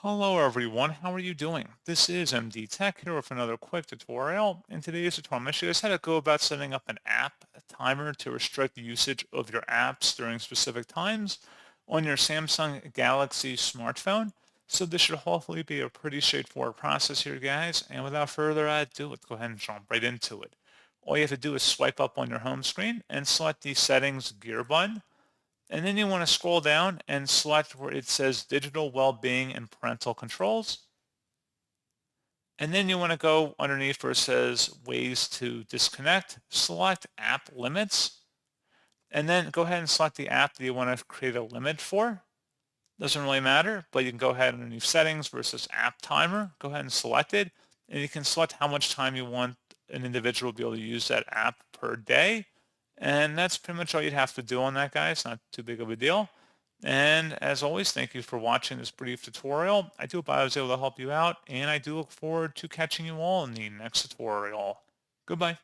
Hello everyone, how are you doing? This is MD Tech here with another quick tutorial. In today's tutorial, I'm going to show you guys how to go about setting up an app timer to restrict the usage of your apps during specific times on your Samsung Galaxy smartphone. So this should hopefully be a pretty straightforward process here, guys. And without further ado, let's go ahead and jump right into it. All you have to do is swipe up on your home screen and select the settings gear button. And then you want to scroll down and select where it says digital well-being and parental controls. And then you want to go underneath where it says ways to disconnect, select app limits, and then go ahead and select the app that you want to create a limit for. Doesn't really matter, but you can go ahead underneath settings versus app timer, go ahead and select it, and you can select how much time you want an individual to be able to use that app per day. And that's pretty much all you'd have to do on that, guys. Not too big of a deal. And as always, thank you for watching this brief tutorial. I do hope I was able to help you out, and I do look forward to catching you all in the next tutorial. Goodbye.